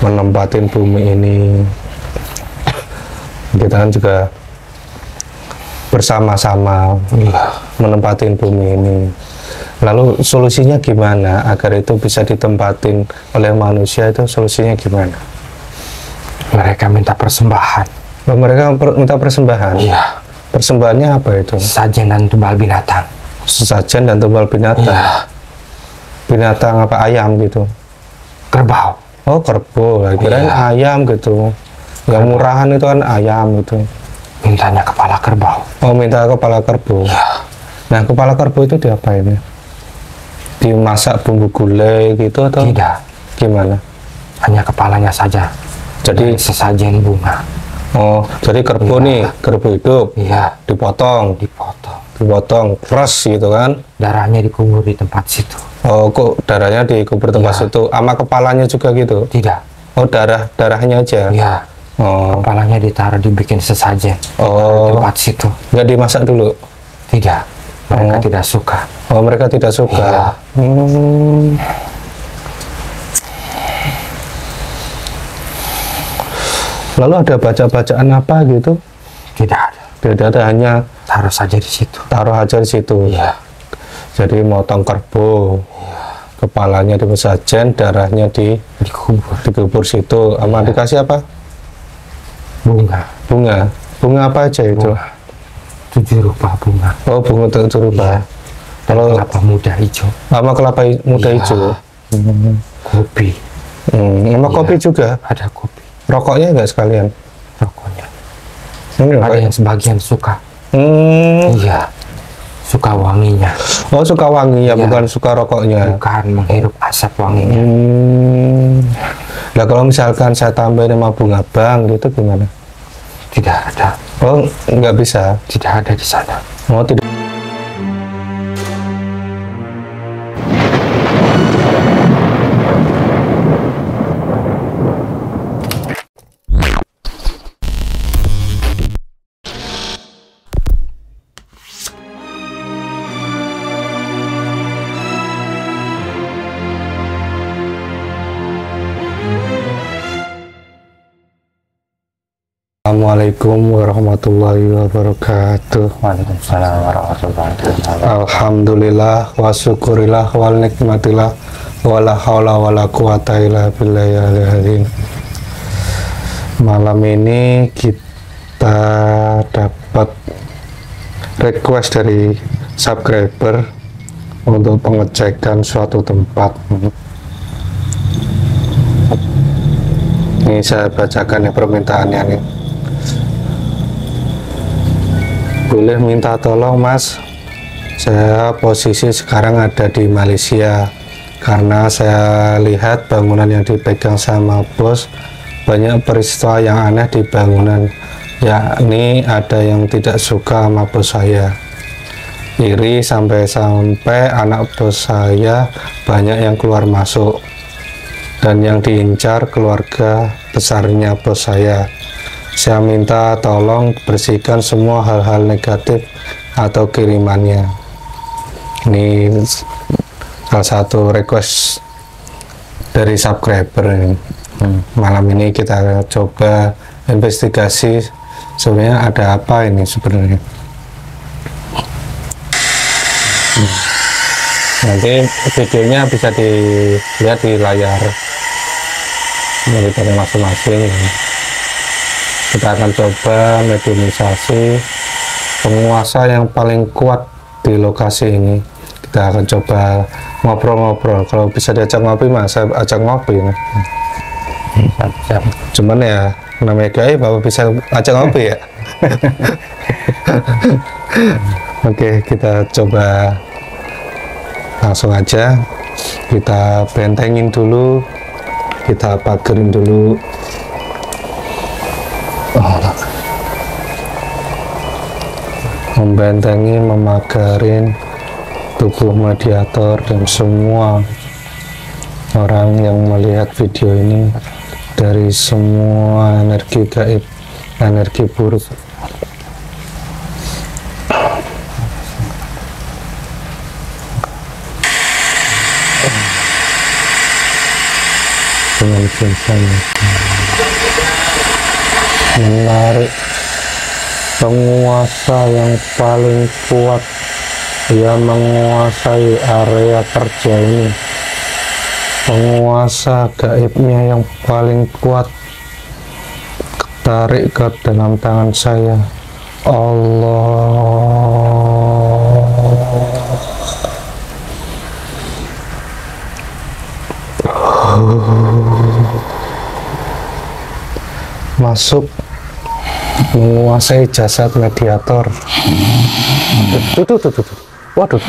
menempatin bumi ini. Kita kan juga bersama-sama menempatin bumi ini. Lalu solusinya gimana agar itu bisa ditempatin oleh manusia? Itu solusinya gimana? Mereka minta persembahan. Oh, mereka minta persembahan? Iya. Persembahannya apa itu? Sesajen dan tumbal binatang. Sesajen dan tumbal binatang? Iya. Binatang apa, ayam gitu? Kerbau. Oh, kerbau. Kirain ayam gitu. Yang murahan itu kan ayam gitu. Mintanya kepala kerbau. Oh, minta kepala kerbau. Iya. Nah, kepala kerbau itu diapain ya? Dimasak bumbu gulai gitu atau? Tidak. Gimana? Hanya kepalanya saja. Jadi Dan sesajen bunga. oh, jadi kerbau nih, kerbau hidup. Iya. Dipotong, keras gitu kan? Darahnya dikubur di tempat situ. Oh, kok darahnya dikubur tempat situ? Sama kepalanya juga gitu? Tidak. Oh, darahnya aja? Iya. Oh, Kepalanya ditaruh dibikin sesajen. oh, Di tempat situ. nggak dimasak dulu? Tidak. Mereka tidak suka. Oh, mereka tidak suka. Iya. Lalu ada baca-bacaan apa gitu? Tidak ada. Tidak ada, hanya Taruh saja di situ. taruh aja di situ. Iya. Jadi motong kerbau, kepalanya dipesajen, darahnya dikubur situ. Sama dikasih apa? Bunga. Bunga apa aja itu? 7 rupa bunga. Oh, bunga 7 rupa. Kalau Kelapa muda hijau. sama kelapa muda Iya. hijau. Kopi. Sama kopi juga. Ada kopi. Rokoknya enggak sekalian? Rokoknya. Ini Ada rokok. yang sebagian suka. Hmm. Iya. Suka wanginya. Oh, suka wangi ya, Iya. bukan suka rokoknya. Bukan menghirup asap wanginya. Nah, kalau misalkan saya tambahin sama bunga bang gitu gimana? Tidak ada. Oh, nggak bisa. Tidak ada di sana. Oh, tidak. Assalamualaikum warahmatullahi wabarakatuh. Waalaikumsalam warahmatullahi wabarakatuh. Alhamdulillah wa syukurillah wal nikmatillah wala haula wala quwata illa billahil. Malam ini kita dapat request dari subscriber untuk pengecekan suatu tempat. Ini saya bacakan ya permintaannya nih. Boleh minta tolong mas, saya posisi sekarang ada di Malaysia karena saya lihat bangunan yang dipegang sama bos banyak peristiwa yang aneh di bangunan, yakni ada yang tidak suka sama bos saya, iri sampai anak bos saya banyak yang keluar masuk dan yang diincar keluarga besarnya bos saya. Saya minta tolong bersihkan semua hal-hal negatif atau kirimannya. Ini salah satu request dari subscriber ini. Malam ini kita coba investigasi sebenarnya ada apa ini sebenarnya. Nanti videonya bisa dilihat di layar monitor masing-masing. Kita akan coba mediumisasi penguasa yang paling kuat di lokasi ini. Kita akan coba ngobrol-ngobrol. Kalau bisa diajak ngopi mas, saya ajak ngopi. Siap. Cuman ya namanya gaib, bapak bisa ajak ngopi ya. Oke, kita coba langsung aja. Kita bentengin dulu, kita pagerin dulu. Membentengi, memagarin tubuh mediator dan semua orang yang melihat video ini dari semua energi gaib, energi buruk. dengan cintanya, menarik penguasa yang paling kuat yang menguasai area kerja ini, penguasa gaibnya yang paling kuat, tarik ke dalam tangan saya. Allah, masuk menguasai jasad mediator. Tuh. Waduh.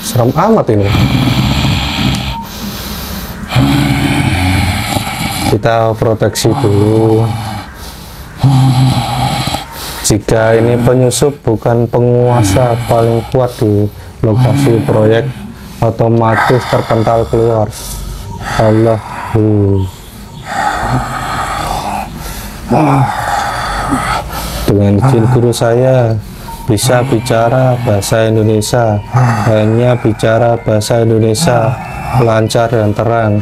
Serem amat ini. Kita proteksi dulu. Jika ini penyusup bukan penguasa paling kuat di lokasi proyek, otomatis terpental keluar. Dengan izin guru saya bisa bicara bahasa Indonesia, hanya bicara bahasa Indonesia lancar dan terang,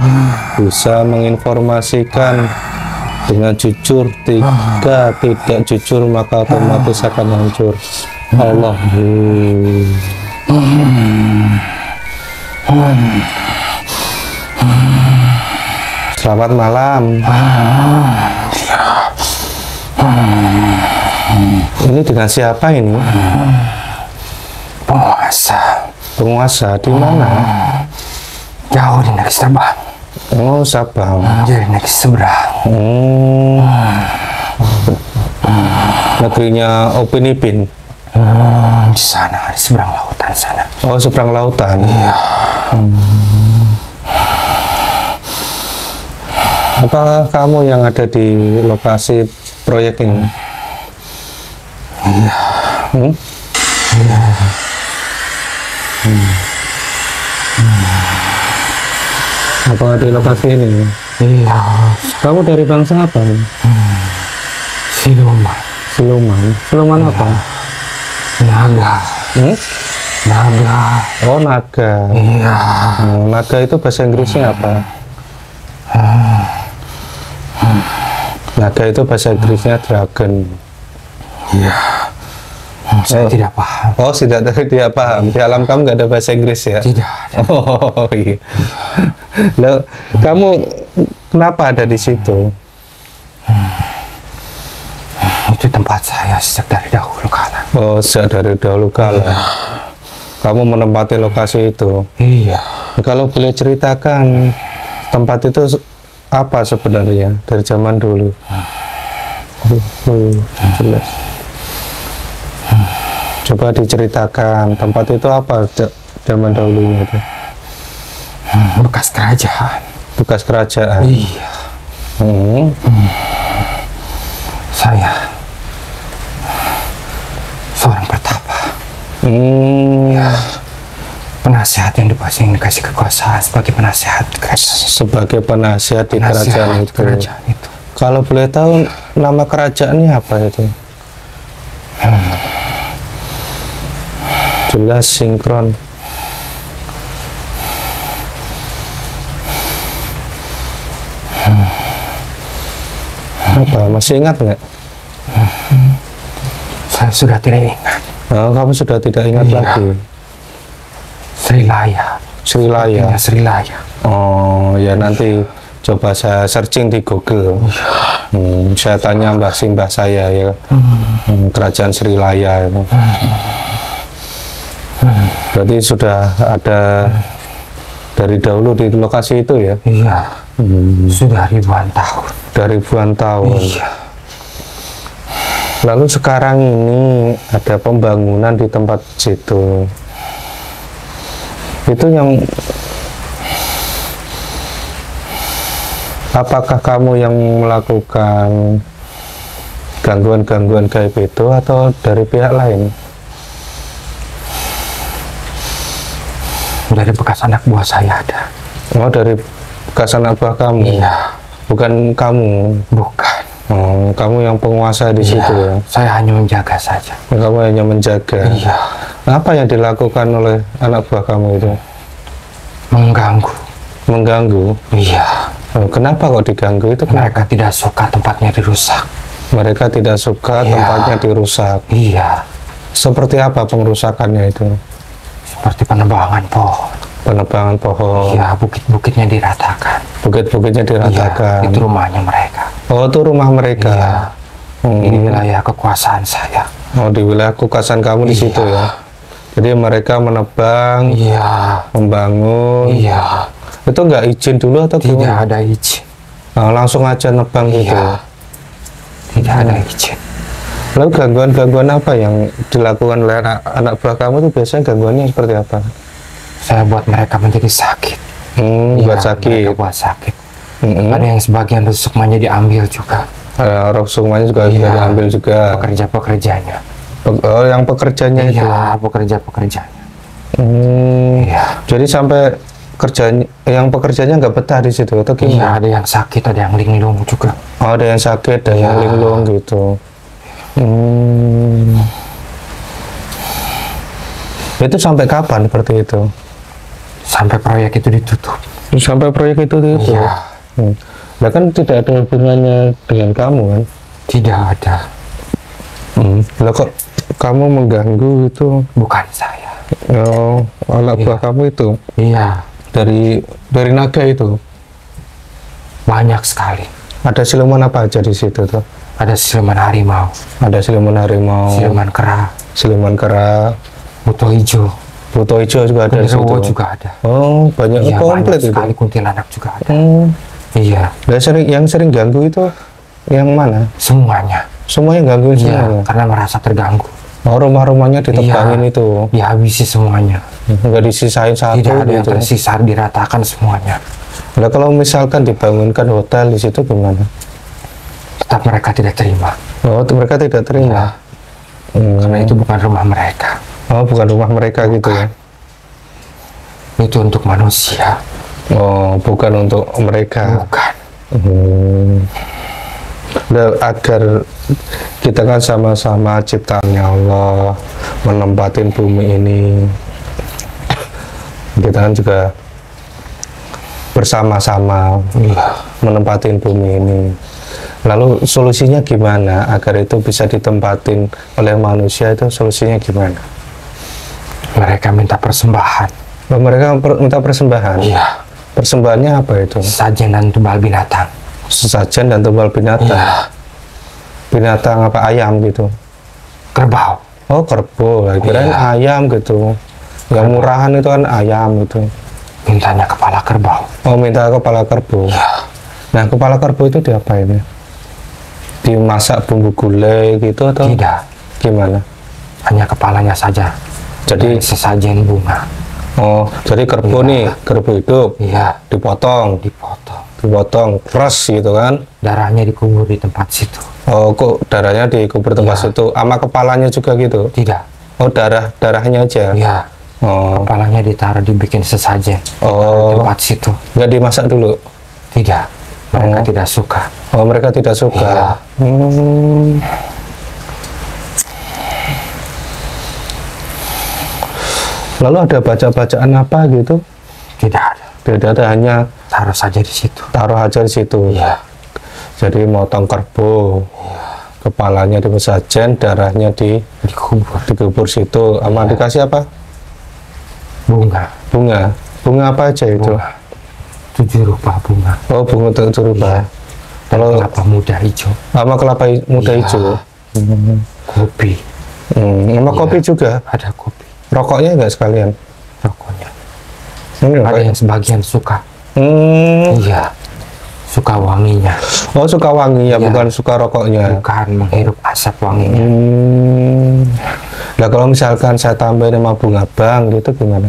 bisa menginformasikan dengan jujur. Jika tidak jujur maka otomatis akan hancur. Allah. Selamat malam. Ini dengan siapa ini? Penguasa di mana? Jauh di negeri Sabang. Oh, Sabang. Jadi negeri seberang. Negerinya Upin Ipin. Di sana, di seberang lautan sana. Oh, seberang lautan. Iya. Apakah kamu yang ada di lokasi proyek ini? Iya. Apakah di lokasi ini? Iya. Kamu dari bangsa apa? Siluman. Siluman apa? Naga. Naga. Oh, naga. Iya. Naga itu bahasa Inggrisnya apa? Naga itu bahasa Inggrisnya dragon. Iya. Saya tidak paham. Oh, tidak paham. Di alam kamu nggak ada bahasa Inggris ya? Tidak. Oh, iya. Loh, kamu kenapa ada di situ? Itu tempat saya sejak dari dahulu kala. Oh, sejak dari dahulu kala. Kamu menempati lokasi itu. Iya. Kalau boleh ceritakan tempat itu apa sebenarnya dari zaman dulu? Jelas. Coba diceritakan tempat itu apa zaman dahulunya itu? Bekas kerajaan. Bekas kerajaan. Iya. Saya seorang pertapa. Penasehat yang dikasih kekuasaan sebagai penasehat kerajaan. Sebagai penasihat di kerajaan itu. Kalau boleh tahu nama kerajaannya apa itu? Jelas sinkron. Apa? Masih ingat nggak? Saya sudah tidak ingat. Oh, kamu sudah tidak ingat lagi. Srilaya. Srilaya. Oh, ya nanti coba saya searching di Google. Saya tanya mbah saya ya. Kerajaan Srilaya. Berarti sudah ada dari dahulu di lokasi itu ya? Iya. Sudah ribuan tahun. Dari ribuan tahun. Iya. Lalu sekarang ini ada pembangunan di tempat situ. Itu yang apakah kamu yang melakukan gangguan-gangguan gaib itu atau dari pihak lain? Dari bekas anak buah saya ada. Oh, dari bekas anak buah kamu? Iya. Bukan kamu? Bukan. Oh, kamu yang penguasa di situ ya? Saya hanya menjaga saja. Kamu hanya menjaga. Iya. Apa yang dilakukan oleh anak buah kamu itu? Mengganggu. Mengganggu? Iya. Oh, kenapa kok diganggu itu? Mereka tidak suka tempatnya dirusak. Mereka tidak suka tempatnya dirusak. Iya. Seperti apa pengrusakannya itu? Seperti penebangan pohon. Penebangan pohon. Iya, bukit-bukitnya diratakan. Bukit-bukitnya diratakan. Iya, itu rumahnya mereka. Oh, itu rumah mereka. Iya. Ini wilayah kekuasaan saya. Oh, di wilayah kekuasaan kamu di situ ya. Jadi mereka menebang, membangun. Iya. Itu nggak izin dulu atau Tidak gimana? ada izin. Nah, langsung aja nebang gitu. Tidak ada izin. Lalu gangguan-gangguan apa yang dilakukan oleh anak buah kamu itu biasanya gangguannya seperti apa? Saya buat mereka menjadi sakit. Buat sakit. Mereka buat sakit. Ada yang sebagian sukmanya diambil juga. Roh sukmanya juga sudah diambil juga. Pekerja-pekerjanya. Oh, yang pekerjanya itu. Iya, pekerja-pekerjanya. Iya. Jadi sampai yang pekerjanya nggak betah di situ atau gimana? Iya, ada yang sakit, ada yang linglung juga. Oh, ada yang sakit, ada yang linglung gitu. Itu sampai kapan seperti itu? Sampai proyek itu ditutup. Sampai proyek itu ditutup? Iya. Nah, kan tidak ada hubungannya dengan kamu kan? Tidak ada. Lah kok kamu mengganggu itu? Bukan saya. Oh, anak buah kamu itu? Iya. Dari naga itu? Banyak sekali. Ada siluman apa aja di situ tuh? Ada siluman harimau. Ada siluman harimau. Siluman kera. Siluman kera. Buto hijau. Buto hijau juga ada di situ. Juga ada. Oh, banyak. Iya, komplit banyak itu. sekali. Kuntilanak juga ada. Iya. Dan yang sering ganggu itu yang mana? Semuanya. Semuanya gangguin semuanya? Karena merasa terganggu. Oh, rumah-rumahnya ditebangin itu? Dihabisi semuanya. Nggak disisain satu tidak ada gitu? Yang tersisa, diratakan semuanya. Nah, kalau misalkan dibangunkan hotel di situ gimana? Tetap mereka tidak terima. Oh, mereka tidak terima? Karena itu bukan rumah mereka. Oh, bukan rumah mereka gitu ya? Itu untuk manusia. Oh, bukan untuk mereka? Bukan. Nah, agar kita kan sama-sama ciptaannya Allah, menempatin bumi ini, kita kan juga bersama-sama menempatin bumi ini. Lalu solusinya gimana agar itu bisa ditempatin oleh manusia? Itu solusinya gimana? Mereka minta persembahan. Oh, mereka minta persembahan? Iya. Persembahannya apa itu? Sesajen dan tumbal binatang. Sesajen dan tumbal binatang? Iya. Binatang apa, ayam gitu? Kerbau. Oh, kerbau. Kirain ayam gitu. Yang murahan itu kan ayam gitu. Mintanya kepala kerbau. Oh, minta kepala kerbau. Iya. Nah, kepala kerbau itu diapain ya? Dimasak bumbu gulai gitu atau? Tidak. Gimana? Hanya kepalanya saja. Jadi sesajen bunga. Oh, jadi kerbau nih, kerbau hidup. Iya. Dipotong, keras gitu kan? Darahnya dikubur di tempat situ. Oh, kok darahnya dikubur tempat situ? Sama kepalanya juga gitu? Tidak. Oh, darahnya aja? Iya. Oh. Kepalanya ditaruh, dibikin sesajen. Oh. Di tempat situ. Nggak dimasak dulu? Tidak. Mereka tidak suka. Oh, mereka tidak suka? Iya. Lalu ada baca-bacaan apa gitu? Tidak ada. Tidak ada, hanya taruh saja di situ. Taruh aja di situ. Iya. Jadi motong kerbau. Iya. Kepalanya disesajen, darahnya dikubur situ. Sama dikasih apa? Bunga. Bunga apa aja itu? Bunga. 7 rupa bunga. Oh, bunga 7 rupa. Iya. Kalau kelapa muda hijau. Sama kelapa muda hijau. Kopi. Sama kopi juga? Ada kopi. Rokoknya nggak sekalian? Rokoknya. Ada yang sebagian suka. Iya. Suka wanginya. Oh, suka wanginya, bukan suka rokoknya? Bukan, menghirup asap wanginya. Nah, kalau misalkan saya tambahin sama bunga bang gitu gimana?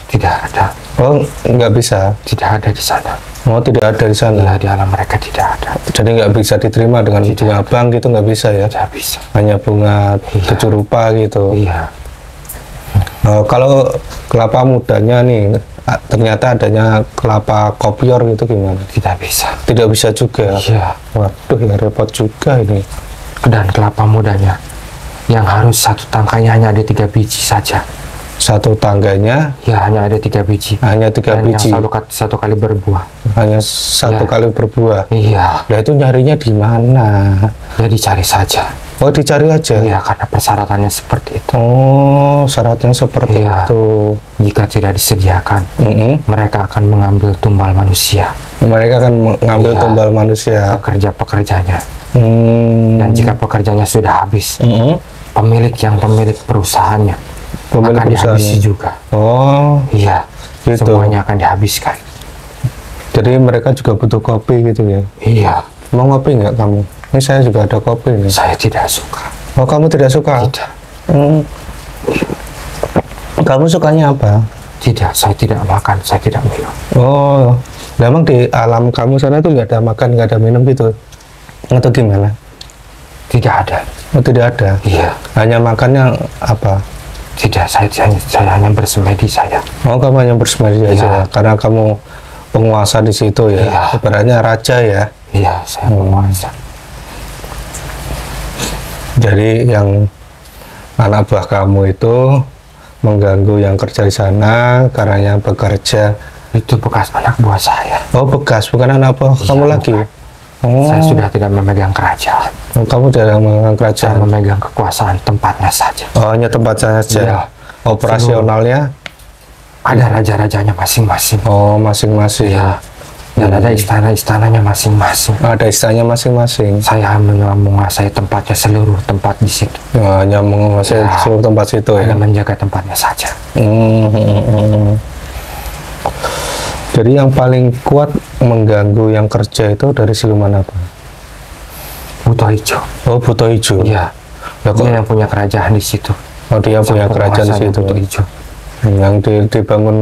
Tidak ada. Oh, nggak bisa? Tidak ada di sana. Oh, tidak ada di sana? Iya, di alam mereka tidak ada. Jadi nggak bisa diterima dengan bunga bang gitu, nggak bisa ya? Tidak bisa. Hanya bunga 7 rupa gitu? Iya. Kalau kelapa mudanya nih, ternyata adanya kelapa kopior gitu gimana? Tidak bisa. Tidak bisa juga. Iya. Waduh, ya repot juga ini. Dan kelapa mudanya yang harus satu tangkainya hanya ada 3 biji saja. Satu tangganya Ya, hanya ada 3 biji. hanya 3 Dan biji. yang satu kali berbuah. Hanya satu Ya. kali berbuah. Iya. Nah itu nyarinya di mana? Ya dicari saja. Oh dicari aja. Iya, karena persyaratannya seperti itu. Oh syaratnya seperti Iya. itu. Jika tidak disediakan, Mm-mm. mereka akan mengambil tumbal manusia, Mereka akan mengambil Iya. tumbal manusia. pekerja-pekerjanya. Hmm. Dan jika pekerjanya sudah habis, Mm-mm. pemilik perusahaannya Pemilik akan dihabisi perusahaannya. juga. Oh Iya, gitu. semuanya akan dihabiskan. Jadi mereka juga butuh kopi gitu ya. Iya, Mau ngopi nggak kamu? Ini saya juga ada kopi nih. saya tidak suka. Oh kamu tidak suka? Tidak, Hmm. Kamu sukanya apa? tidak, saya tidak makan, saya tidak minum. Oh, memang di alam kamu sana tuh nggak ada makan, nggak ada minum gitu, atau gimana? Tidak ada. Oh, tidak ada. Iya, Hanya makannya apa? tidak, saya hanya bersemedi saya. Oh, kamu hanya bersemedi aja, Iya. karena kamu penguasa di situ ya. Iya. Ibaratnya raja ya. Iya, saya penguasa. Jadi yang anak buah kamu itu mengganggu yang kerja di sana karena yang bekerja. Itu bekas anak buah saya. Oh, bekas, bukan anak buah Iya, kamu lagi. Oh, Saya sudah tidak memegang kerajaan. kamu jarang memegang Saya kerajaan. memegang kekuasaan tempatnya saja. Oh, hanya tempat saja. Iya. Operasionalnya. Ada raja-rajanya masing-masing. Oh, masing-masing. Iya. Dan ada istana-istananya masing-masing. Ada istananya masing-masing. Saya hanya menguasai tempatnya, seluruh tempat di situ. Hanya menguasai Ya. seluruh tempat situ ya. Hanya menjaga tempatnya saja. Jadi yang paling kuat mengganggu yang kerja itu dari siluman apa? Buto Hijau. Oh, Buto Hijau. Iya. Ya, kok- Dia yang punya kerajaan di situ. Oh, dia punya Sang kerajaan di penguasanya situ. Buto Hijau. Yang dibangun,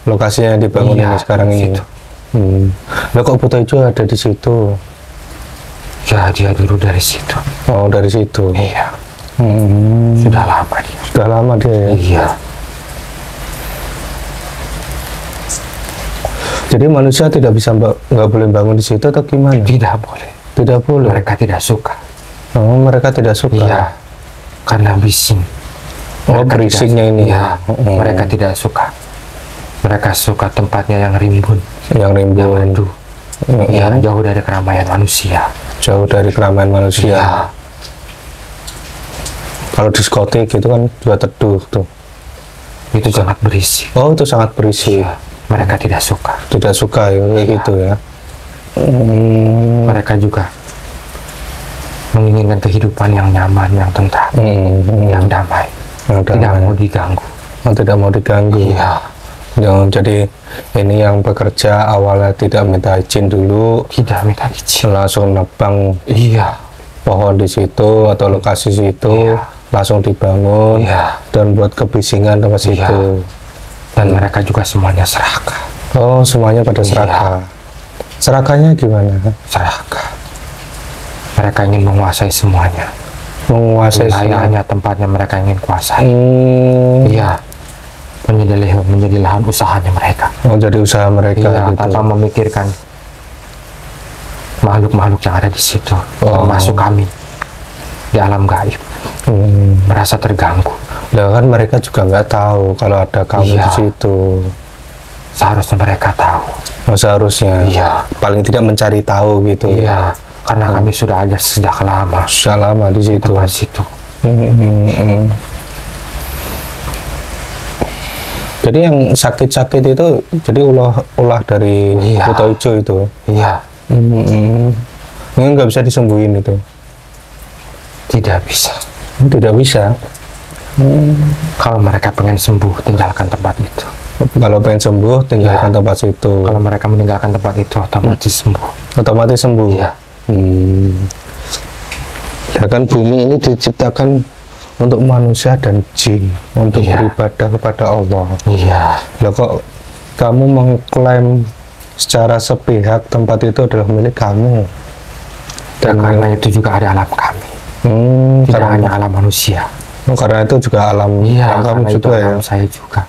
lokasinya dibangun Iya, ini sekarang di ini. situ. Lah kok Buto Hijau ada di situ? Ya, dia dulu dari situ. Oh, dari situ. Iya. Hmm. Sudah lama dia. Sudah lama dia ya. Iya. Jadi manusia tidak bisa nggak boleh bangun di situ atau gimana? Tidak boleh. Tidak boleh. Mereka tidak suka. Oh, mereka tidak suka. Iya. Karena bising. Oh, Mereka berisingnya tidak- ini. Iya. Oh. Mereka tidak suka. Mereka suka tempatnya yang rimbun, Yang yang rimbun. redup. Ya, jauh dari keramaian manusia. Jauh dari keramaian manusia. Iya. Kalau diskotik gitu kan juga teduh tuh. Itu sangat berisik. Oh, itu sangat berisik. Iya. Mereka tidak suka. Tidak suka ya, kayak Iya. gitu ya. Hmm. Mereka juga menginginkan kehidupan yang nyaman, yang tentram, yang damai. Yang Tidak damai. mau diganggu. Oh, tidak mau diganggu. Iya. Jadi ini yang bekerja awalnya tidak minta izin dulu, Tidak minta izin. langsung nebang Iya. pohon di situ atau lokasi situ, Iya. langsung dibangun Iya. dan buat kebisingan tempat Iya. situ. Dan mereka juga semuanya serakah. Oh, semuanya pada Iya. serakah. Serakahnya gimana? Serakah. Mereka ingin menguasai semuanya. Menguasai semuanya. Wilayahnya, tempatnya mereka ingin kuasai. Hmm. Iya. Menjadi lahan usahanya mereka. Oh, jadi usaha mereka Iya, gitu. tanpa memikirkan makhluk-makhluk yang ada di situ, Oh. termasuk kami di alam gaib, merasa terganggu. Lah kan mereka juga nggak tahu kalau ada kamu Iya. di situ. Seharusnya mereka tahu. Oh, seharusnya. Iya. Paling tidak mencari tahu gitu. Iya, karena kami sudah ada sejak lama Sudah lama di situ. tempat situ. Jadi yang sakit-sakit itu jadi ulah dari Iya. Buto Hijau itu. Iya, Ini nggak bisa disembuhin itu. tidak bisa. Tidak bisa. Kalau mereka pengen sembuh, tinggalkan tempat itu. Kalau pengen sembuh, tinggalkan Iya. tempat situ. Kalau mereka meninggalkan tempat itu, otomatis sembuh. Otomatis sembuh. Iya. Ya kan bumi ini diciptakan untuk manusia dan jin, untuk Iya. beribadah kepada Allah. Iya, Lah kok kamu mengklaim secara sepihak tempat itu adalah milik kamu? dan karena itu juga ada alam kami, tidak karena, hanya alam manusia. karena itu juga alam Iya, alam kamu karena itu juga ya. alam saya juga.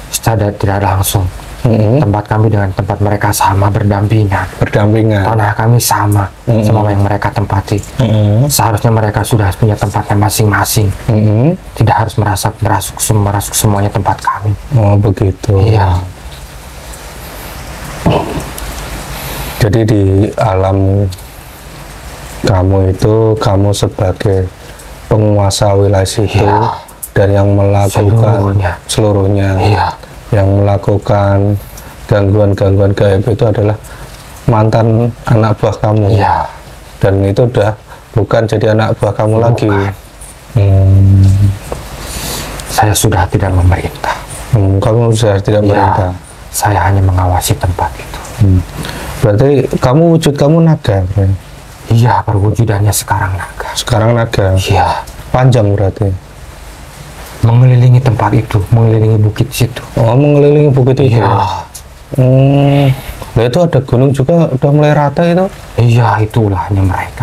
Secara tidak langsung tempat kami dengan tempat mereka sama, berdampingan. Tanah kami sama sama yang mereka tempati. Seharusnya mereka sudah punya tempatnya masing-masing. Tidak harus merasuk semuanya tempat kami. Oh begitu. Iya. Jadi di alam kamu itu, kamu sebagai penguasa wilayah situ, Iya. dan yang melakukan seluruhnya, Iya. yang melakukan gangguan-gangguan gaib itu adalah mantan anak buah kamu. Iya. Dan itu udah bukan jadi anak buah kamu lagi. Saya sudah tidak memerintah. Kamu sudah tidak Iya. memerintah. Saya hanya mengawasi tempat itu. Berarti kamu wujud kamu naga, kan? Iya, perwujudannya sekarang naga. Sekarang naga. Iya. Panjang berarti. Mengelilingi tempat itu, mengelilingi bukit situ. Oh, mengelilingi bukit itu. Iya. Nah, itu ada gunung juga udah mulai rata itu. Iya, itu ulahnya mereka.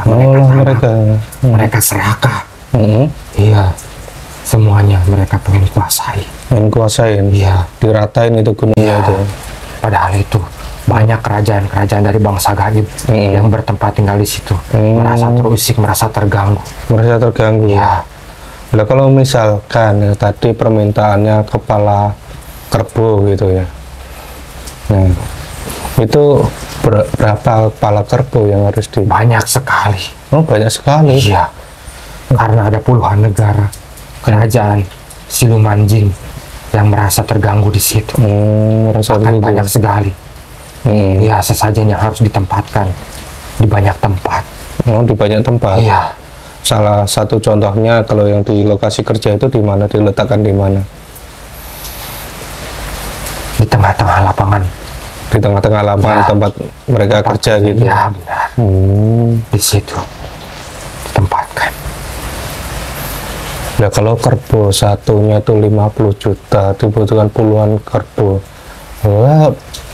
Mereka serakah. Mm-mm. Iya. Semuanya mereka pengen kuasai. Yang kuasain. Iya. Diratain itu gunungnya itu. Padahal itu banyak kerajaan-kerajaan dari bangsa gaib yang bertempat tinggal di situ, merasa terusik, merasa terganggu. Iya. Nah, kalau misalkan ya, tadi permintaannya kepala kerbau gitu ya. Nah, itu berapa kepala kerbau yang harus di? Banyak sekali. Oh, banyak sekali. Iya. Karena ada puluhan negara, kerajaan, siluman jin yang merasa terganggu di situ. Merasa Akan banyak sekali. Ya, sesajen yang harus ditempatkan di banyak tempat. Oh, di banyak tempat. Iya. Salah satu contohnya kalau yang di lokasi kerja itu di mana, diletakkan di mana? Di tengah-tengah lapangan. Di tengah-tengah lapangan tempat mereka kerja gitu. Iya, benar. Di situ ditempatkan. Ya kalau kerbau satunya tuh 50 juta, dibutuhkan puluhan kerbau. Wah,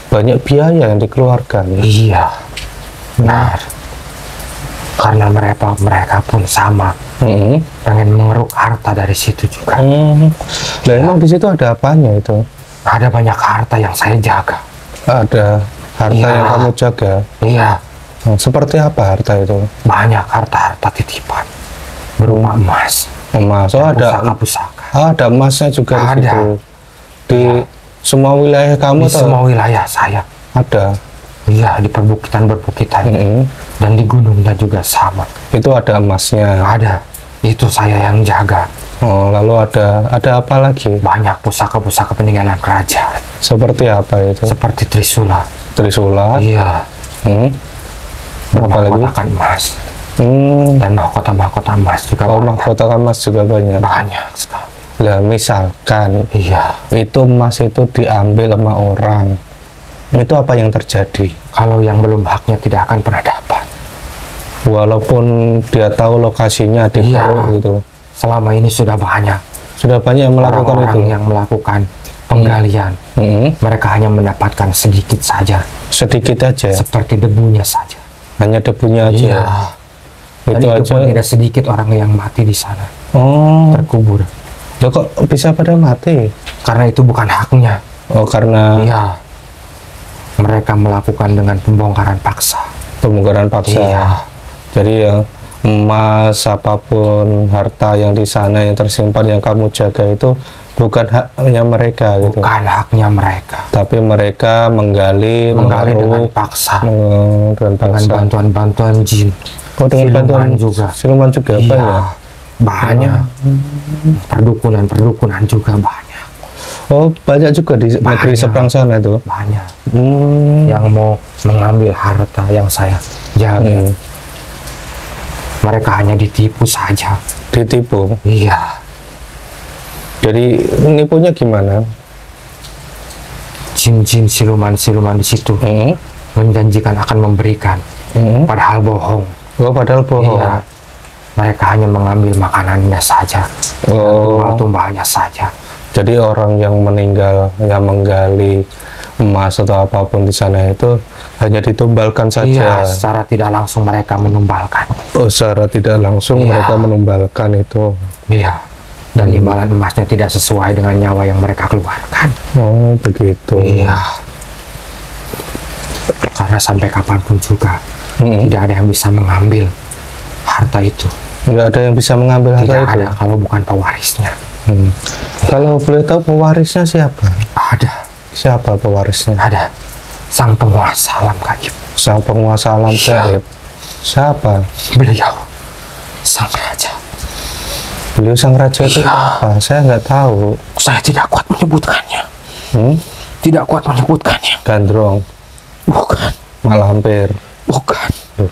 banyak biaya yang dikeluarkan. Iya, benar. Karena mereka pun sama, pengen mengeruk harta dari situ juga. Nah, emang di situ ada apanya itu? Ada banyak harta yang saya jaga. Ada harta yang kamu jaga? Iya. Seperti apa harta itu? Banyak harta-harta titipan berupa emas. Emas. Oh, ada pusaka. Ada emasnya juga di Ada. situ. Di semua wilayah kamu Di semua wilayah saya. ada. Iya, di perbukitan-perbukitan dan di gunungnya juga sama. Itu ada emasnya. Ada. Itu saya yang jaga. Oh, lalu ada apa lagi? Banyak pusaka-pusaka peninggalan kerajaan. Seperti apa itu? Seperti Trisula. Trisula. Iya. Mahkota emas. Dan mahkota-mahkota emas juga. Oh, mahkota emas juga banyak. Banyak sekali. Lah, misalkan Iya. itu emas itu diambil sama orang, itu apa yang terjadi? Kalau yang belum haknya tidak akan pernah dapat. Walaupun dia tahu lokasinya di Palu gitu. Selama ini sudah banyak yang melakukan orang-orang itu. yang melakukan penggalian. Mereka hanya mendapatkan sedikit saja. Sedikit aja. Seperti debunya saja. Hanya debunya aja. Iya. Itu Dan itu aja. pun tidak sedikit orang yang mati di sana. Oh, Terkubur. loh kok bisa pada mati? Karena itu bukan haknya. Oh, karena Iya. Mereka melakukan dengan pembongkaran paksa. pembongkaran paksa. Iya. Jadi yang emas apapun harta yang di sana yang tersimpan yang kamu jaga itu bukan haknya mereka gitu. Bukan haknya mereka. Tapi mereka menggali Dengan mengeruk paksa. dengan Dengan paksa. bantuan-bantuan jin. Oh, dengan Siluman bantuan juga. Siluman juga Iya. banyak. Banyak. Perdukunan-perdukunan juga banyak. Oh, banyak juga di negeri Banyak. seberang sana itu. Banyak. Yang mau mengambil harta yang saya jaga. Mereka hanya ditipu saja. Ditipu. Iya. Jadi nipunya gimana? Jin-jin, siluman-siluman di situ menjanjikan akan memberikan, padahal bohong. Oh, padahal bohong. Iya. Mereka hanya mengambil makanannya saja, tumbal-tumbalnya saja. Jadi orang yang meninggal, yang menggali emas atau apapun di sana itu hanya ditumbalkan Iya, saja. secara tidak langsung mereka menumbalkan. Oh, secara tidak langsung Iya. mereka menumbalkan itu. Iya. dan imbalan emasnya tidak sesuai dengan nyawa yang mereka keluarkan. Oh begitu. Iya. Karena sampai kapanpun juga tidak ada yang bisa mengambil harta itu. Nggak ada yang bisa mengambil harta tidak itu? Ada kalau bukan pewarisnya. Kalau boleh tahu pewarisnya siapa? Ada. Siapa pewarisnya? Ada. Sang penguasa alam gaib. Sang penguasa alam gaib. Siapa? Beliau sang raja. Beliau sang raja itu apa? Saya nggak tahu. Saya tidak kuat menyebutkannya. Tidak kuat menyebutkannya. Gandrung? Bukan. Malampir? Bukan.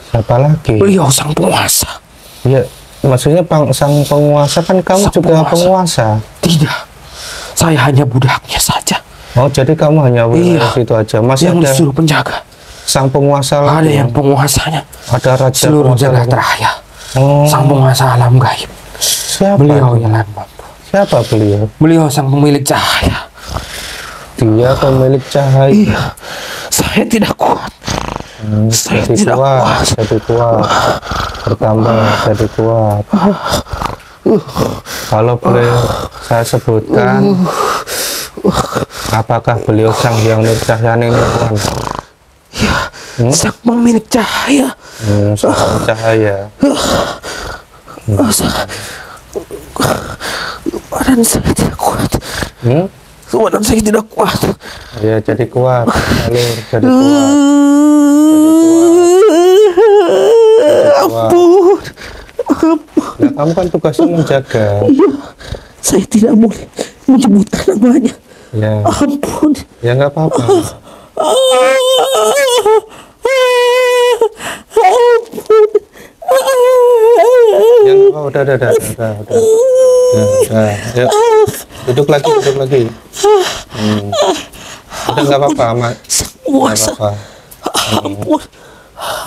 Siapa lagi? Beliau sang penguasa. Ya, maksudnya sang penguasa kan kamu sang juga penguasa. Tidak. Saya hanya budaknya saja. Oh, jadi kamu hanya wilayah situ aja. Masih yang ada disuruh penjaga. Sang penguasa Ada lagi. yang penguasanya. Ada raja seluruh penguasa jagat lagi. raya. Oh. Sang penguasa alam gaib. Siapa? Beliau yang mampu. Siapa beliau? Beliau sang pemilik cahaya. Dia pemilik cahaya. Iya. Saya tidak kuat. Saya Jadi tidak kuat. Jadi kuat. Bertambah jadi kuat. Kalau boleh saya sebutkan, apakah beliau sang yang Nurcahyani Nirwan? Ya, sang pemilik cahaya. Sang cahaya. Badan saya tidak kuat. Badan saya tidak kuat. Ya, jadi kuat. Alur, jadi kuat. Ampun. Nah, kamu kan tugasnya menjaga. Iya, saya tidak boleh menyebutkan namanya. Ya. Ampun. Ya nggak apa-apa. Ampun. Ya nggak apa-apa. Udah. Ya. Duduk lagi. Udah nggak apa-apa, Mak. Nggak apa-apa. Ampun.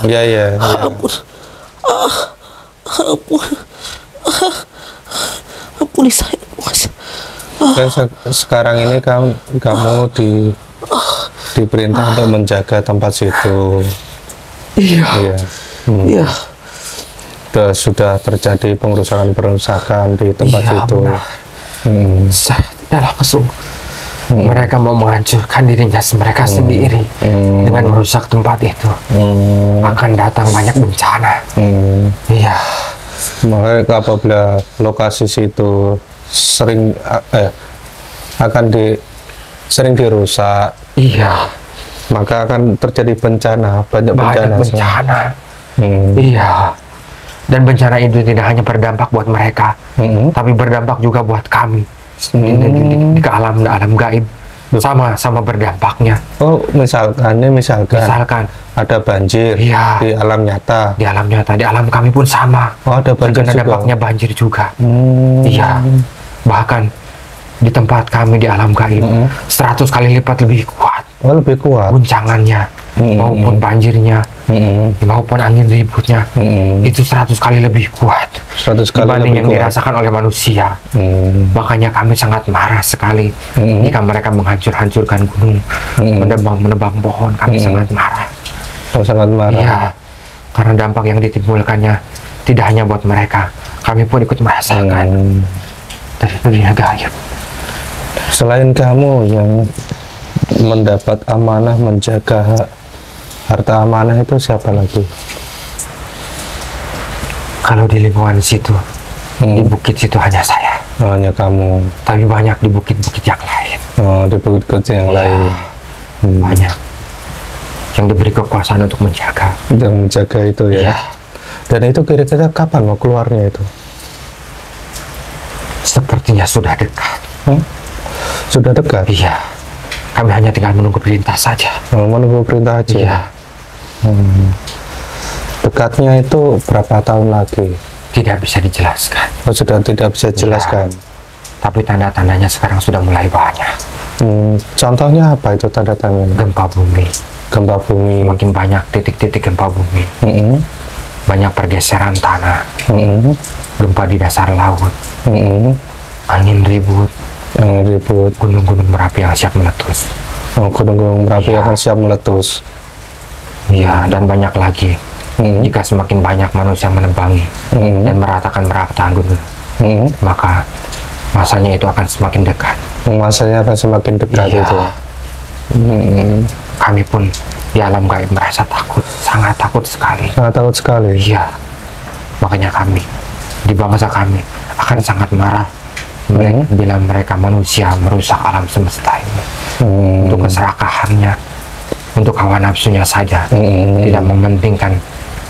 Ya. Ampun. Ampuni saya, Mas. Dan sekarang ini kamu diperintah untuk menjaga tempat situ. Iya. Iya. Sudah terjadi pengerusakan di tempat situ. Saya tidaklah mesum. Mereka mau menghancurkan dirinya mereka sendiri dengan merusak tempat itu. Akan datang banyak bencana. Iya. Makanya apabila lokasi situ sering sering dirusak, iya, maka akan terjadi bencana, banyak bencana. Iya. Dan bencana itu tidak hanya berdampak buat mereka, tapi berdampak juga buat kami di alam gaib. Sama berdampaknya. Oh, misalkan ada banjir di alam nyata. Di alam kami pun sama. Oh, ada banjir juga. Dampaknya banjir juga. Iya. Bahkan di tempat kami di alam gaib 100 kali lipat lebih kuat. Oh, lebih kuat. Guncangannya maupun banjirnya maupun angin ributnya itu 100 kali lebih kuat 100 kali dibanding lebih yang kuat. Dirasakan oleh manusia. Makanya kami sangat marah sekali jika mereka menghancurkan gunung, menebang pohon. Kami sangat marah. Sangat marah. Iya, karena dampak yang ditimbulkannya tidak hanya buat mereka, kami pun ikut merasakan dari dunia gaib. Selain kamu yang mendapat amanah menjaga harta amanah, itu siapa lagi? Kalau di lingkungan situ, di bukit situ hanya saya. Hanya kamu. Tapi banyak di bukit-bukit yang lain. Oh, di bukit-bukit yang lain. Banyak yang diberi kekuasaan untuk menjaga. Untuk menjaga itu ya. Dan itu kira-kira kapan mau keluarnya itu? Sepertinya sudah dekat. Sudah dekat? Iya. Kami hanya tinggal menunggu perintah saja. Oh, menunggu perintah aja? Iya. Dekatnya itu berapa tahun lagi? Tidak bisa dijelaskan. Oh, sudah tidak bisa dijelaskan. Tapi tanda-tandanya sekarang sudah mulai banyak. Contohnya apa itu tanda-tandanya? Gempa bumi. Gempa bumi. Makin banyak titik-titik gempa bumi. Banyak pergeseran tanah. Gempa di dasar laut. Angin ribut. Gunung-gunung Merapi yang siap meletus. Oh, gunung-gunung Merapi akan siap meletus. Iya, dan banyak lagi. Jika semakin banyak manusia menebangi dan meratakan gunung, maka masanya itu akan semakin dekat. Masanya akan semakin dekat itu. Kami pun di alam gaib merasa takut, sangat takut sekali. Sangat takut sekali. Iya. Makanya kami di bangsa kami akan sangat marah bila mereka manusia merusak alam semesta ini untuk keserakahannya, untuk hawa nafsunya saja, tidak mementingkan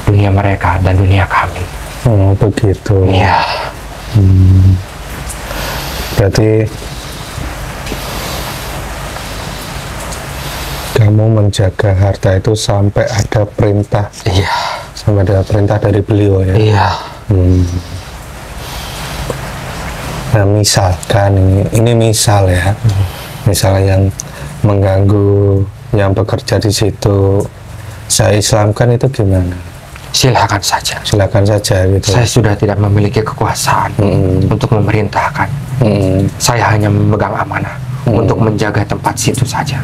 dunia mereka dan dunia kami. Oh begitu. Iya. Berarti kamu menjaga harta itu sampai ada perintah. Iya. Sampai ada perintah dari beliau ya. Iya. Nah misalkan ini misal ya, misalnya yang mengganggu yang bekerja di situ, saya Islamkan itu gimana? Silakan saja. Silakan saja gitu. Saya sudah tidak memiliki kekuasaan untuk memerintahkan. Saya hanya memegang amanah untuk menjaga tempat situ saja.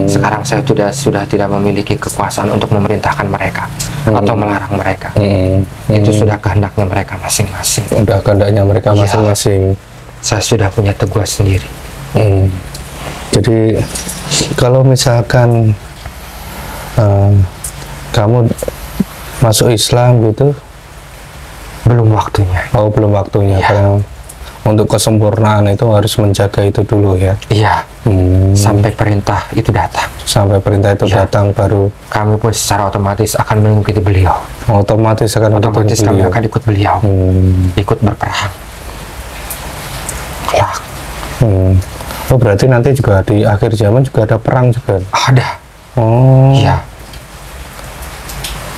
Sekarang saya sudah tidak memiliki kekuasaan untuk memerintahkan mereka atau melarang mereka. Itu sudah kehendaknya mereka masing-masing. Udah kehendaknya mereka masing-masing. Saya sudah punya teguh sendiri. Jadi kalau misalkan kamu masuk Islam gitu, belum waktunya. Oh belum waktunya. Karena untuk kesempurnaan itu harus menjaga itu dulu ya. Iya. Sampai perintah itu datang. Sampai perintah itu datang baru kami pun secara otomatis akan mengikuti beliau. Otomatis akan otomatis kami akan ikut beliau. Ikut berperang. Kelak. Oh berarti nanti juga di akhir zaman juga ada perang juga. Ada. Oh. Iya.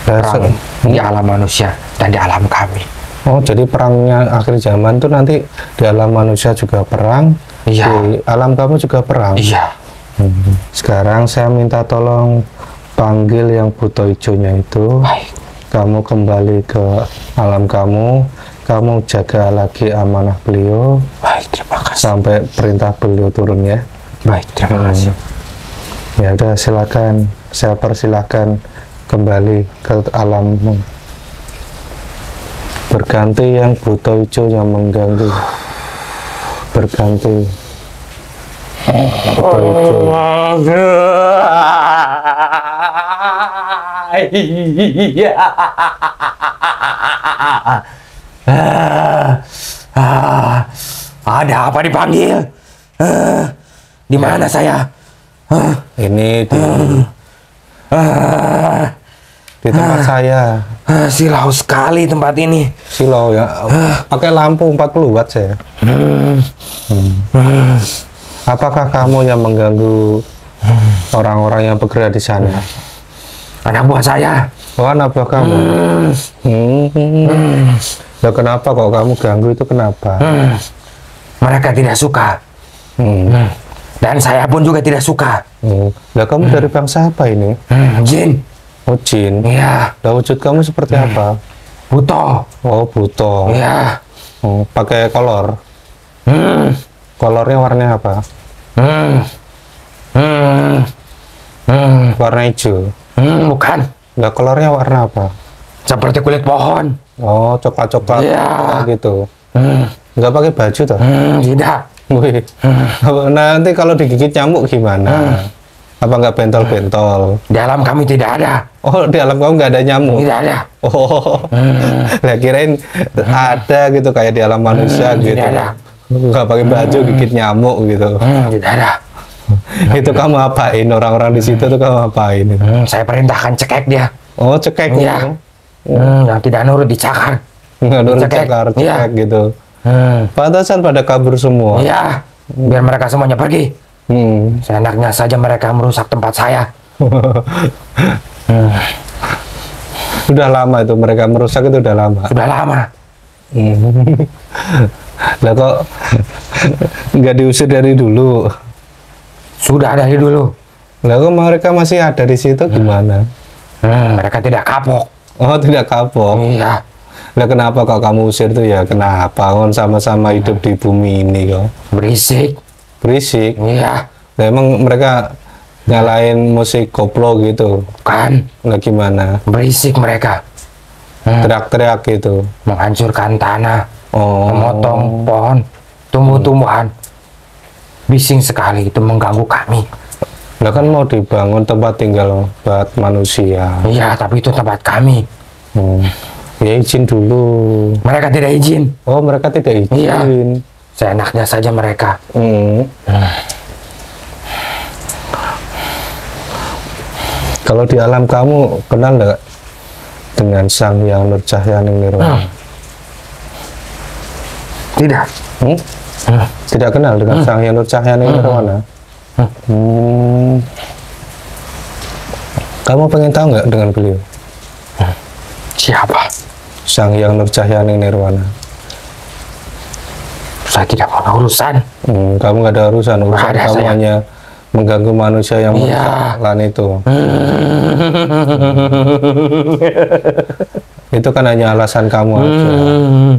Perang di alam manusia dan di alam kami. Oh jadi perangnya akhir zaman itu nanti di alam manusia juga perang, di alam kamu juga perang. Iya. Sekarang saya minta tolong panggil yang buto hijaunya itu. Baik. Kamu kembali ke alam kamu jaga lagi amanah beliau. Baik, terima kasih. Sampai perintah beliau turun ya. Baik, terima kasih. Ya udah silakan, saya persilahkan kembali ke alammu. Berganti yang buto hijau yang mengganggu. Berganti buto hijau. Ada apa dipanggil? Di mana saya? Ini di tempat saya. Silau sekali tempat ini. Silau ya. Pakai lampu 40 watt saya. Apakah kamu yang mengganggu orang-orang yang bekerja di sana? Anak buah saya. Oh, anak buah kamu. Loh, kenapa kok kamu ganggu itu kenapa? Mereka tidak suka. Dan saya pun juga tidak suka. Lah kamu dari bangsa apa ini? Jin. Oh jin. Iya. Lah wujud kamu seperti apa? Buto. Oh buto. Iya. Oh, pakai kolor. Kolornya warnanya apa? Warna hijau. Bukan. Lah kolornya warna apa? Seperti kulit pohon. Oh coklat-coklat. Iya. Gitu. Nggak pakai baju toh? Tidak. Wih. Nanti kalau digigit nyamuk gimana? Apa nggak bentol-bentol? Di alam kami tidak ada. Oh, di alam kamu nggak ada nyamuk? Tidak ada. Oh, lah kirain ada gitu kayak di alam manusia gitu. Tidak ada. Nggak pakai baju gigit nyamuk gitu. Tidak ada. Itu kamu apain? Orang-orang di situ tuh kamu apain? Saya perintahkan cekek dia. Oh, cekek. Iya. Yang tidak nurut dicakar. Nggak nurut cekar, cekek gitu. Pantasan pada kabur semua. Iya. Biar mereka semuanya pergi. Seenaknya saja mereka merusak tempat saya. Udah lama itu mereka merusak itu udah lama. Sudah lama. Lah kok nggak diusir dari dulu? Sudah dari dulu. Lah kok mereka masih ada di situ gimana? Mereka tidak kapok. Oh tidak kapok. Iya. Lah kenapa kok kamu usir tuh ya? Kenapa? Kan sama-sama hidup di bumi ini kok. Berisik. Berisik. Iya. Nah, emang mereka nyalain musik koplo gitu? Kan. Lah gimana? Berisik mereka. Teriak-teriak gitu. Menghancurkan tanah. Oh. Memotong pohon. tumbuh-tumbuhan. Bising sekali, itu mengganggu kami. Lah kan mau dibangun tempat tinggal buat manusia. Iya, tapi itu tempat kami. Ya izin dulu. Mereka tidak izin. Oh, mereka tidak izin. Iya. Seenaknya saja mereka. Kalau di alam kamu kenal nggak dengan Sang Hyang Nurcahyaning Nirwana? Tidak. Tidak kenal dengan Sang Hyang Nurcahyaning Nirwana? Kamu pengen tahu nggak dengan beliau? Siapa? Sang Hyang Nurcahyaning Nirwana. Saya tidak punya urusan. Kamu nggak ada urusan kamu saya. hanya mengganggu manusia yang merusak itu. Itu kan hanya alasan kamu aja,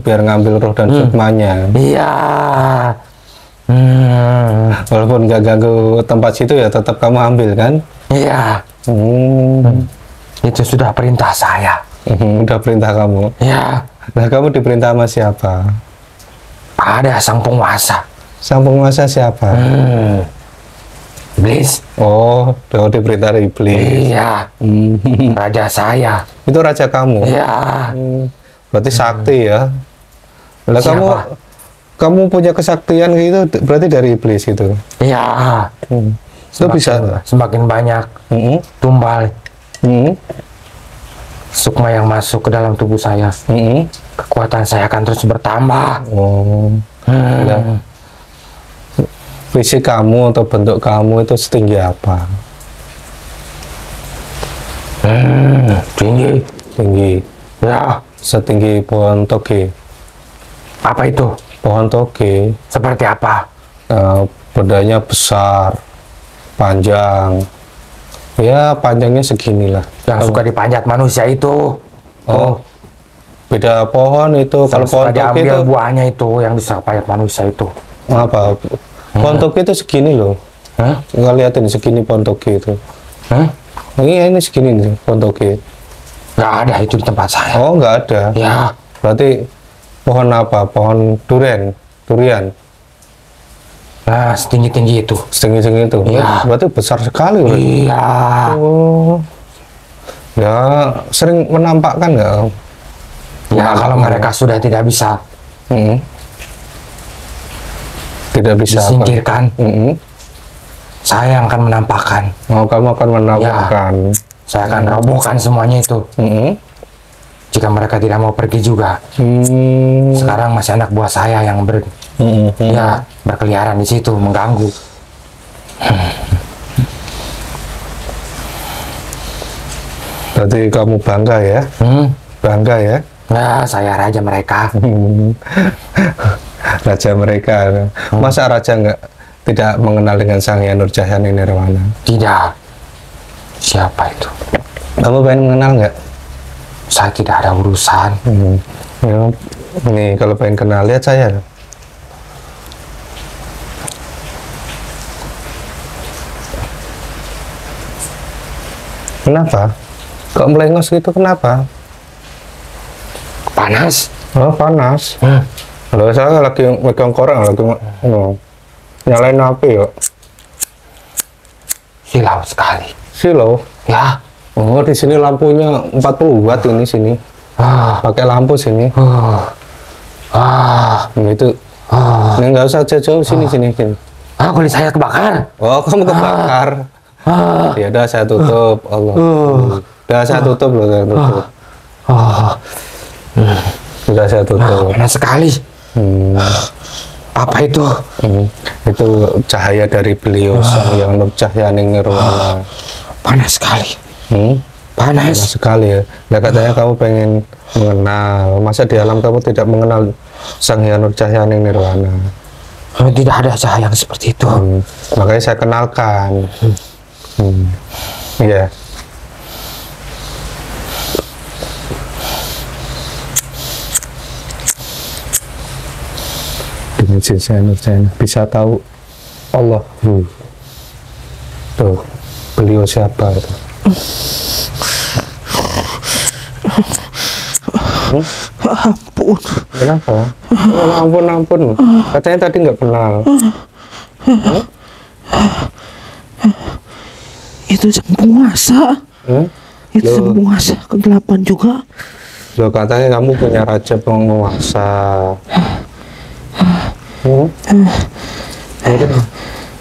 biar ngambil roh dan sukmanya. Iya. Walaupun nggak ganggu tempat situ ya tetap kamu ambil kan? Iya. Itu sudah perintah saya. Udah perintah kamu. Ya. Nah, kamu diperintah sama siapa? Ada sang penguasa. Sang penguasa siapa? Iblis. Oh, diperintah iblis. Iya. Raja saya. Itu raja kamu? Iya. Berarti sakti ya? Lah kamu punya kesaktian gitu, berarti dari iblis itu? Iya. Itu bisa? Semakin banyak tumbal. Sukma yang masuk ke dalam tubuh saya, kekuatan saya akan terus bertambah. Fisik kamu atau bentuk kamu itu setinggi apa? Tinggi. Ya, setinggi pohon toge. Apa itu? Pohon toge. Seperti apa? Badannya besar, panjang. Ya, panjangnya seginilah. Yang suka dipanjat manusia itu. Beda pohon itu. Kalau pohon toge itu buahnya itu yang bisa panjat manusia itu. Apa? Pohon toge itu segini loh. Nggak liatin segini pohon toge itu. Ini segini nih pohon toge. Nggak ada itu di tempat saya. Oh, nggak ada. Ya. Berarti pohon apa? Pohon durian. Nah, setinggi-tinggi itu. Setinggi itu. Iya. Berarti besar sekali. Iya. Oh. Ya, sering menampakkan nggak? Ya, kalau mereka sudah tidak bisa disingkirkan, saya yang akan menampakkan. Oh, kamu akan menampakkan. Ya, saya akan robohkan semuanya itu. Jika mereka tidak mau pergi juga. Sekarang masih anak buah saya yang berkeliaran di situ mengganggu. Berarti kamu bangga ya? Bangga ya? Nah, saya raja mereka. Raja mereka. Masa raja tidak mengenal dengan Sang Hyang Nurcahyaning Nirwana? Tidak. Siapa itu? Kamu pengen mengenal nggak? Saya tidak ada urusan. Ya, nih kalau pengen kenal lihat saya. Kenapa? Kok melengos gitu kenapa? Panas. Oh, panas. Kalau saya lagi megang koreng, lagi nyalain api yuk. Silau sekali. Silau? Ya. Oh, di sini lampunya 40 watt ini sini. Pakai lampu sini. Itu. Ini nggak usah jauh-jauh sini. Kulit saya kebakar. Oh, kamu kebakar. Ya udah saya tutup. Allah. Udah saya tutup loh, saya tutup. Sudah saya tutup. Panas sekali. Apa itu? Itu cahaya dari beliau Sang Hyang Nurcahyaning Nirwana. Panas sekali. Panas sekali ya. Nah, katanya kamu pengen mengenal. Masa di alam kamu tidak mengenal Sang Hyang Nurcahyaning Nirwana? Tidak ada cahaya yang seperti itu. Makanya saya kenalkan. Iya. Dengan Sang Nurcahyaning bisa tahu Allah. Tuh, beliau siapa itu? Ampun. Kenapa? Oh, ampun. Katanya tadi nggak kenal. Itu penguasa. Itu penguasa ke-8 juga. Loh, katanya kamu punya raja penguasa.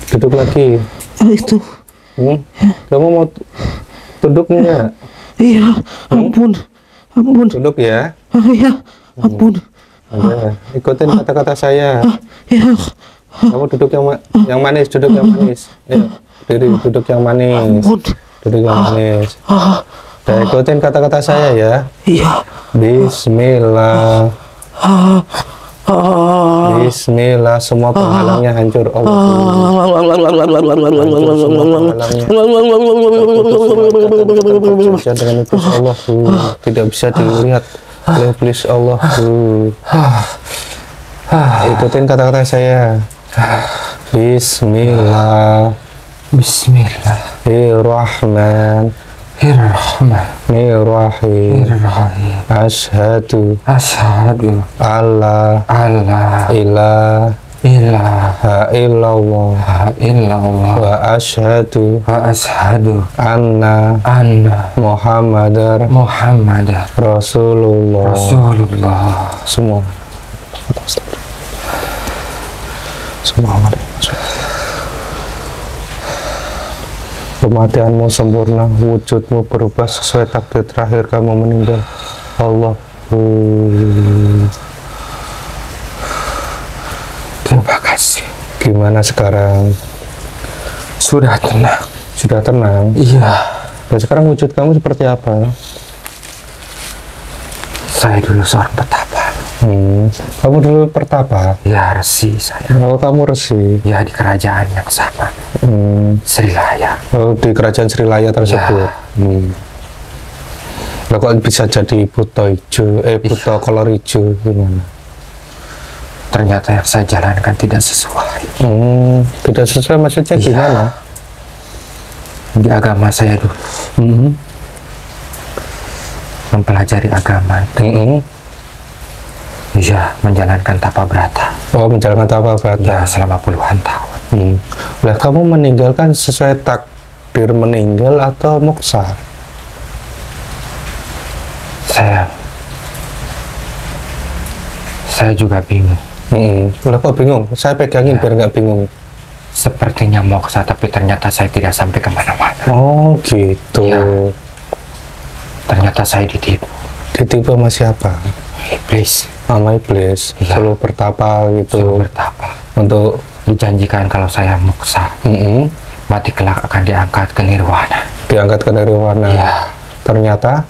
Duduk lagi. Itu. Kamu mau duduk enggak? Iya, ampun. Duduk ya. Iya, ampun. Ikutin kata-kata saya. Ya. Kamu duduk yang manis, duduk yang manis. Ya, duduk yang manis. Ampun. Duduk yang manis. Dan ikutin kata-kata saya ya. Iya. Bismillah. Bismillah, semua penghalangnya hancur Allah. Dengan itu Allah tidak bisa dilihat oleh iblis Allah. Ikutin kata-kata saya. Bismillah. Bismillahirrahmanirrahim. Asyhadu alla ilaha illallah wa asyhadu anna Muhammadar Rasulullah. Semua. Kematianmu sempurna, wujudmu berubah sesuai takdir terakhir kamu meninggal. Allah. Terima kasih. Gimana sekarang? Sudah tenang. Sudah tenang? Iya. Dan sekarang wujud kamu seperti apa? Saya dulu seorang petapa. Kamu dulu pertapa? Ya, resi saya. Oh, kamu resi? Ya, di kerajaan yang sama. Srilaya. Oh, di kerajaan Srilaya tersebut. Lah kok bisa jadi buto hijau, buto kolor hijau gimana? Ternyata yang saya jalankan tidak sesuai. Tidak sesuai maksudnya gimana? Di agama saya dulu. Mempelajari agama. Iya, menjalankan tapa brata. Oh, menjalankan tapa brata. Ya, selama puluhan tahun. Lah kamu meninggalkan sesuai takdir meninggal atau moksa? Saya juga bingung. Lah kok bingung? Saya pegangin biar nggak bingung. Sepertinya moksa, tapi ternyata saya tidak sampai kemana-mana. Oh gitu. Ya. Ternyata saya ditipu. Ditipu sama siapa? Iblis. Sama iblis. Ya. Selalu bertapa gitu. Selalu bertapa. Untuk dijanjikan kalau saya moksa, mati kelak akan diangkat ke nirwana. Diangkat ke nirwana. Ya. Ternyata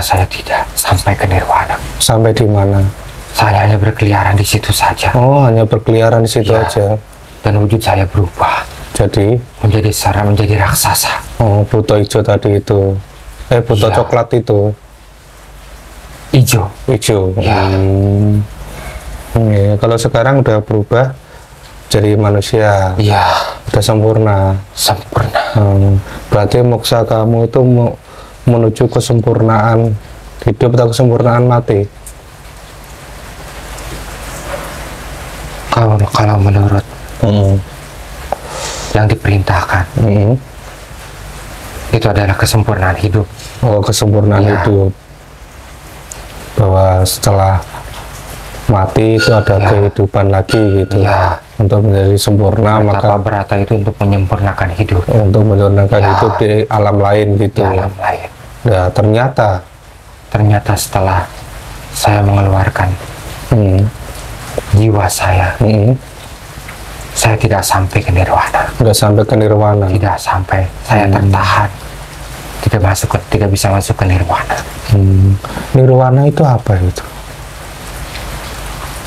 saya tidak sampai ke nirwana. Sampai di mana? Saya hanya berkeliaran di situ saja. Oh, hanya berkeliaran di situ aja. Dan wujud saya berubah. Jadi menjadi raksasa. Oh, buto hijau tadi itu. Buto coklat itu. Hijau. Ya. Kalau sekarang udah berubah jadi manusia. Iya. Udah sempurna. Berarti moksa kamu itu menuju kesempurnaan hidup atau kesempurnaan mati? Kalau menurut yang diperintahkan, itu adalah kesempurnaan hidup. Oh, kesempurnaan hidup. Bahwa setelah mati itu ada kehidupan lagi gitu. Untuk menjadi sempurna, maka berata itu untuk menyempurnakan hidup. Untuk menyempurnakan hidup di alam lain gitu. Di alam lain. Ya, ternyata setelah saya mengeluarkan jiwa saya, saya tidak sampai ke nirwana. Tidak sampai ke nirwana. Tidak sampai. Saya tertahan. Tidak bisa masuk ke nirwana. Nirwana itu apa itu?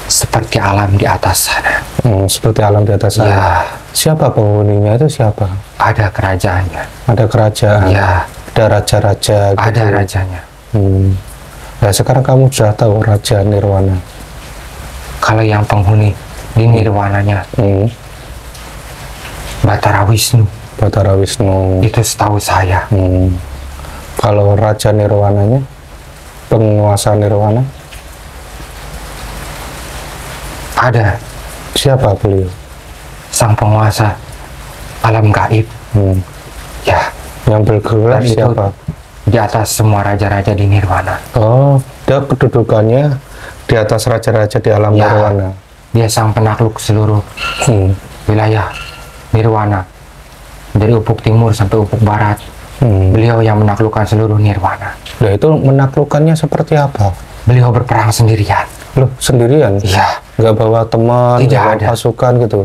Seperti alam di atas sana. Seperti alam di atas sana. Ya. Siapa penghuninya itu siapa? Ada kerajaannya. Ada kerajaan. Ya. Ada raja-raja. Gitu. Ada rajanya. Nah, sekarang kamu sudah tahu raja nirwana. Kalau yang penghuni di nirwananya, Batara Wisnu. Batara Wisnu. Itu setahu saya. Kalau raja nirwananya, penguasa nirwana, Ada. Siapa beliau? Sang penguasa alam gaib. Ya. Yang bergerak Dan itu siapa? di atas semua raja-raja di Nirwana. Oh, dia kedudukannya di atas raja-raja di alam Ya. Nirwana. Dia sang penakluk seluruh wilayah Nirwana. Dari ufuk timur sampai ufuk barat. Beliau yang menaklukkan seluruh Nirwana. Nah, itu menaklukkannya seperti apa? Beliau berperang sendirian. Loh, sendirian? Iya. Nggak bawa teman, Tidak nggak bawa ada. pasukan gitu?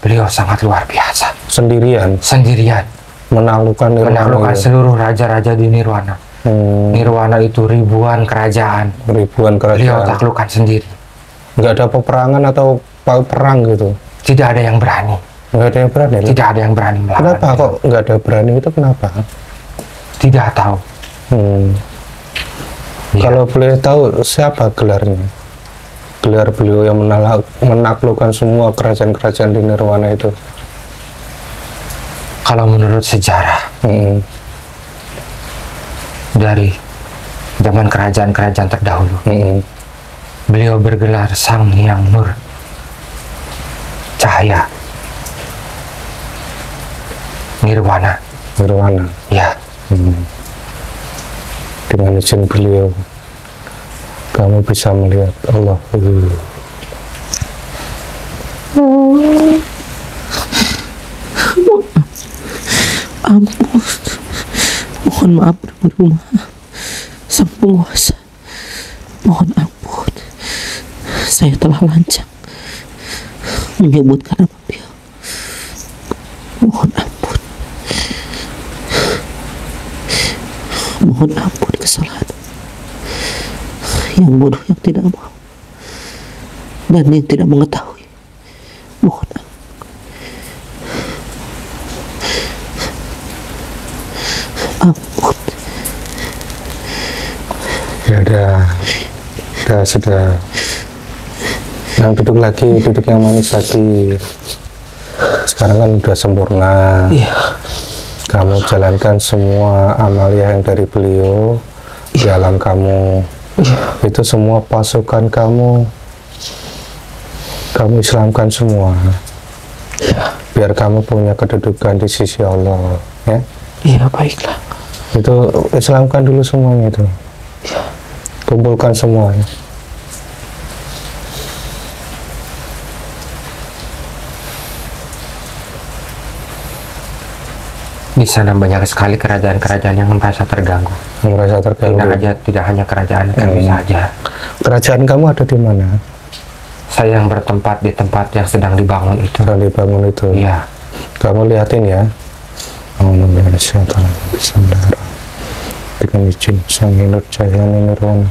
Beliau sangat luar biasa. Sendirian? Sendirian. Menaklukkan Nirwana Menaklukkan itu? seluruh raja-raja di Nirwana. Nirwana itu ribuan kerajaan. Ribuan Beliau kerajaan. taklukkan sendiri. Nggak ada peperangan atau perang gitu? Tidak ada yang berani. Nggak ada yang berani? Tidak ada yang berani melawan. Kenapa kok nggak ada berani itu, kenapa? Tidak tahu. Iya. Kalau boleh tahu siapa gelarnya? Gelar beliau yang menaklukkan semua kerajaan-kerajaan di Nirwana itu? Kalau menurut sejarah dari zaman kerajaan-kerajaan terdahulu, beliau bergelar Sang Hyang Nur Cahaya Nirwana. Nirwana. Ya. Dengan izin beliau, kamu bisa melihat Allah. Ampun. Mohon maaf rumah. Sang penguasa. Mohon ampun. Saya telah lancang menyebutkan nama beliau. Mohon ampun. Mohon ampun kesalahan. Yang bodoh yang tidak mau dan yang tidak mengetahui. Mohon ampun. Ampun. Ya sudah. Yang duduk lagi, duduk yang manis lagi. Sekarang kan udah sempurna. Iya. Kamu jalankan semua amalia yang dari beliau di alam kamu. Itu semua pasukan kamu islamkan semua. Biar kamu punya kedudukan di sisi Allah, ya. Iya, baiklah. Itu islamkan dulu semuanya itu. Kumpulkan semuanya. Di sana banyak sekali kerajaan-kerajaan yang merasa terganggu. Merasa terganggu. Tidak hanya kerajaan kami saja. Kerajaan kamu ada di mana? Saya yang bertempat di tempat yang sedang dibangun itu. Sedang dibangun itu. Iya. Kamu lihatin ya. Dengan izin Sang Nur Cahaya Nirwana,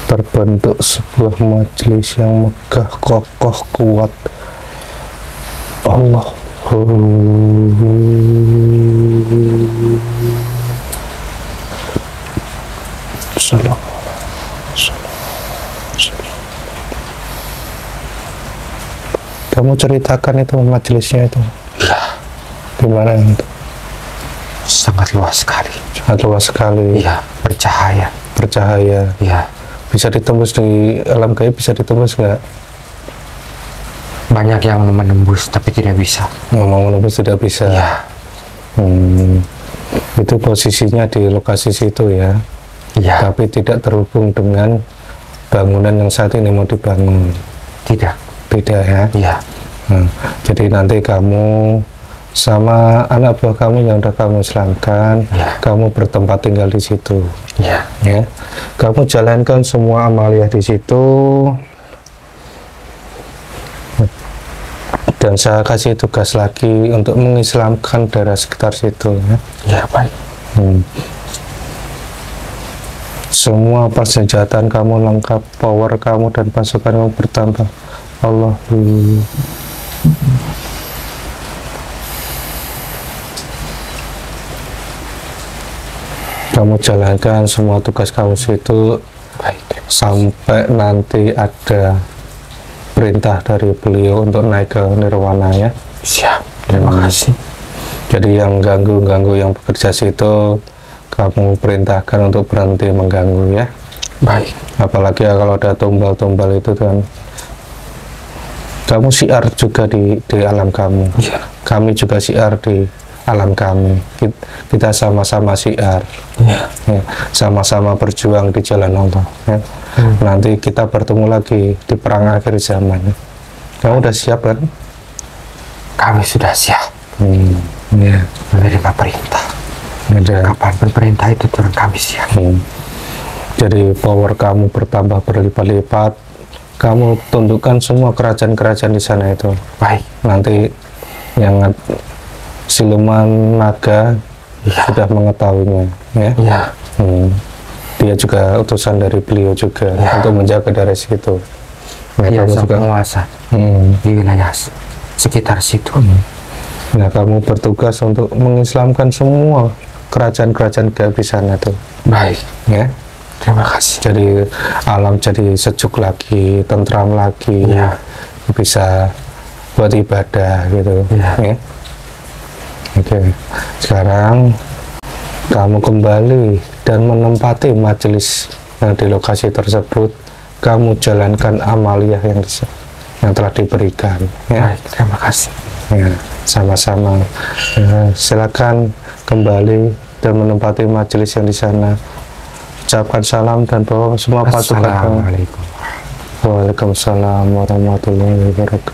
terbentuk sebuah majelis yang megah, kokoh, kuat. Allah. Kamu ceritakan itu majelisnya itu. Iya. Gimana itu? Sangat luas sekali. Sangat luas sekali. Iya, bercahaya. Bercahaya. Iya. Bisa ditembus di alam gaib, bisa ditembus nggak? Banyak yang menembus tapi tidak bisa. Mau menembus tidak bisa. Iya. Itu posisinya di lokasi situ ya. Iya. Tapi tidak terhubung dengan bangunan yang saat ini mau dibangun. Tidak. Tidak ya. Iya. Jadi nanti kamu sama anak buah kamu yang udah kamu islamkan, Ya. kamu bertempat tinggal di situ. Iya. Ya, kamu jalankan semua amalia di situ, dan saya kasih tugas lagi untuk mengislamkan daerah sekitar situ. Ya. Iya, baik. Semua persenjataan kamu lengkap, power kamu dan pasukan kamu bertambah. Allah. Kamu jalankan semua tugas kamu situ. Baik. Sampai nanti ada perintah dari beliau untuk naik ke nirwana ya. Siap. Terima kasih. Jadi yang ganggu-ganggu yang bekerja situ, kamu perintahkan untuk berhenti mengganggu ya. Baik. Apalagi ya kalau ada tumbal-tumbal itu kan Kamu syiar juga di alam kamu. Ya. Kami juga syiar di alam kami. Kita sama-sama syiar. Ya. Ya, sama-sama berjuang di jalan Allah. Ya. Nanti kita bertemu lagi di perang akhir zaman. Ya. Kamu udah siap kan? Kami sudah siap Ya. menerima perintah. Kapanpun perintah itu turun, kami siap. Jadi power kamu bertambah berlipat-lipat. Kamu tundukkan semua kerajaan-kerajaan di sana itu. Baik. Nanti yang siluman naga sudah mengetahuinya, ya. Ya. Dia juga utusan dari beliau juga untuk menjaga dari situ. Dia Kamu sang juga penguasa di wilayah sekitar situ. Nah, kamu bertugas untuk mengislamkan semua kerajaan-kerajaan gaib di sana tuh. Baik. Ya. Terima kasih. Jadi alam jadi sejuk lagi, tentram lagi, Ya. bisa buat ibadah gitu. Ya. Oke. Sekarang kamu kembali dan menempati majelis yang di lokasi tersebut. Kamu jalankan amaliyah yang telah diberikan. Ya. Baik, terima kasih. Ya, sama-sama. Silakan kembali dan menempati majelis yang di sana. Ucapkan salam dan bawa semua pasukan. Assalamualaikum. Waalaikumsalam warahmatullahi wabarakatuh.